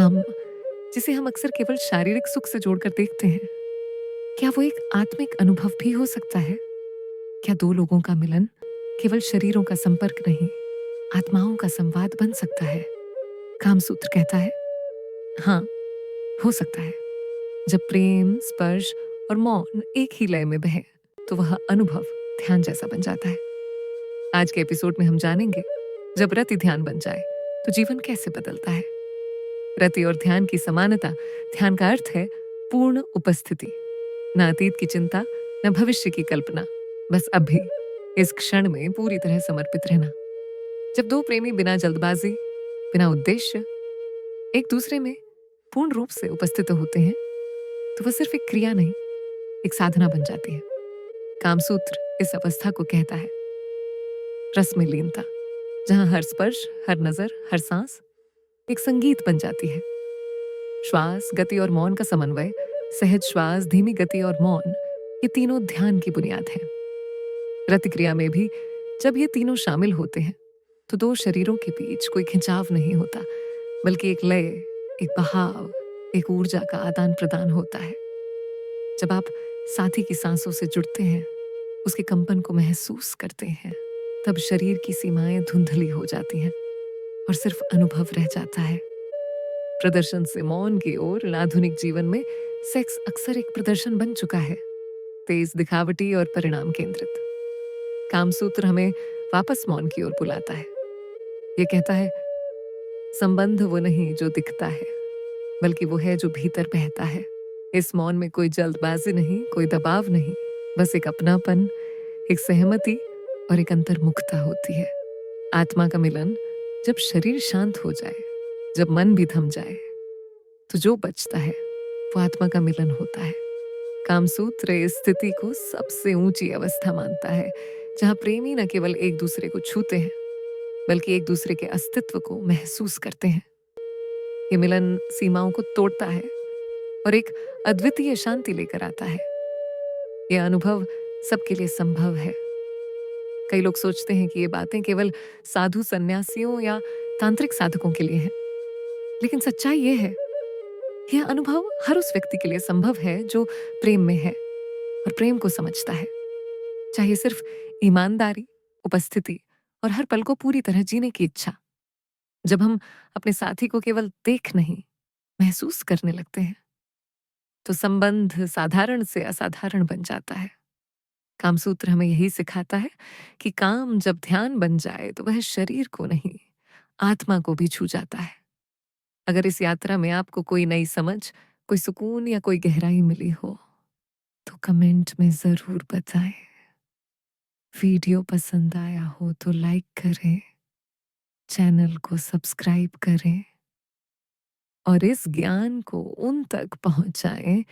गम, जिसे हम अक्सर केवल शारीरिक सुख से जोड़कर देखते हैं, क्या वो एक आत्मिक अनुभव भी हो सकता है? क्या दो लोगों का मिलन केवल शरीरों का संपर्क नहीं, आत्माओं का संवाद बन सकता है? कामसूत्र कहता है, हाँ, हो सकता है। जब प्रेम, स्पर्श और मौन एक ही लय में बहे, तो वह अनुभव ध्यान जैसा बन जाता है। आज के एपिसोड में हम जानेंगे, जब रति ध्यान बन जाए, तो जीवन कैसे बदलता है। रति और ध्यान की समानता। ध्यान का अर्थ है पूर्ण उपस्थिति, न अतीत की चिंता, न भविष्य की कल्पना, बस अभी, इस क्षण में पूरी तरह समर्पित रहना। जब दो प्रेमी बिना जल्दबाजी, बिना उद्देश्य, एक दूसरे में पूर्ण रूप से उपस्थित होते हैं, तो वह सिर्फ एक क्रिया नहीं, एक साधना बन जाती है। कामसूत्र इस अवस्था को कहता है रस में लीनता, जहां हर स्पर्श, हर नजर, हर सांस एक संगीत बन जाती है। श्वास, गति और मौन का समन्वय, सहज श्वास, धीमी गति और मौन, ये तीनों ध्यान की बुनियाद है। रति क्रिया में भी जब ये तीनों शामिल होते हैं, तो दो शरीरों के बीच कोई खिंचाव नहीं होता, बल्कि एक लय, एक बहाव, एक ऊर्जा का आदान प्रदान होता है। जब आप साथी की सांसों से जुड़ते हैं, उसके कंपन को महसूस करते हैं, तब शरीर की सीमाएं धुंधली हो जाती हैं और सिर्फ अनुभव रह जाता है। प्रदर्शन से मौन की ओर आधुनिक जीवन में सेक्स अक्सर एक प्रदर्शन बन चुका है, तेज, दिखावटी और परिणाम केंद्रित। कामसूत्र हमें वापस मौन की ओर बुलाता है। ये कहता है, संबंध वो नहीं जो दिखता है, बल्कि वो है जो भीतर बहता है। इस मौन में कोई जल्दबाजी नहीं, कोई दबाव नहीं, बस एक अपनापन, एक सहमति और एक अंतर्मुखता होती है। आत्मा का मिलन जब शरीर शांत हो जाए, जब मन भी थम जाए, तो जो बचता है वो आत्मा का मिलन होता है। कामसूत्र इस स्थिति को सबसे ऊंची अवस्था मानता है, जहां प्रेमी न केवल एक दूसरे को छूते हैं, बल्कि एक दूसरे के अस्तित्व को महसूस करते हैं। ये मिलन सीमाओं को तोड़ता है और एक अद्वितीय शांति लेकर आता है। यह अनुभव सबके लिए संभव है। कई लोग सोचते हैं कि ये बातें केवल साधु सन्यासियों या तांत्रिक साधकों के लिए हैं, लेकिन सच्चाई ये है, यह अनुभव हर उस व्यक्ति के लिए संभव है जो प्रेम में है और प्रेम को समझता है। चाहिए सिर्फ ईमानदारी, उपस्थिति और हर पल को पूरी तरह जीने की इच्छा। जब हम अपने साथी को केवल देख नहीं, महसूस करने लगते हैं, तो संबंध साधारण से असाधारण बन जाता है। कामसूत्र हमें यही सिखाता है कि काम जब ध्यान बन जाए, तो वह शरीर को नहीं, आत्मा को भी छू जाता है। अगर इस यात्रा में आपको कोई नई समझ, कोई सुकून या कोई गहराई मिली हो, तो कमेंट में जरूर बताएं। वीडियो पसंद आया हो तो लाइक करें, चैनल को सब्सक्राइब करें और इस ज्ञान को उन तक पहुंचाएं